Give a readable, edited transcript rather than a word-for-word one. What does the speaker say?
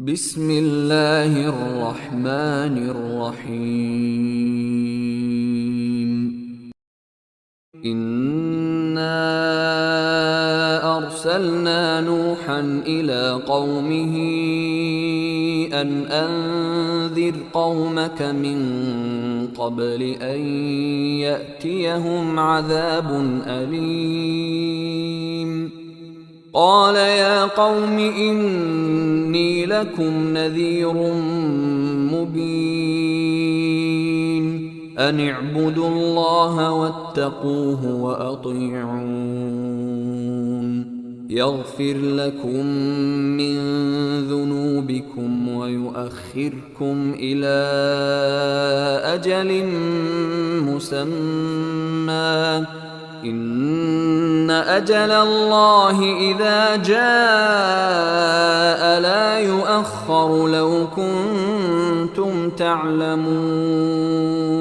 بسم الله الرحمن الرحيم. إنا أرسلنا نوحا إلى قومه أن أنذر قومك من قبل أن يأتيهم عذاب أليم. قال يا قوم إني لكم نذير مبين أن اعبدوا الله واتقوه وأطيعون يغفر لكم من ذنوبكم ويؤخركم إلى أجل مسمى إن أجل الله إذا جاء لا يؤخر لو كنتم تعلمون.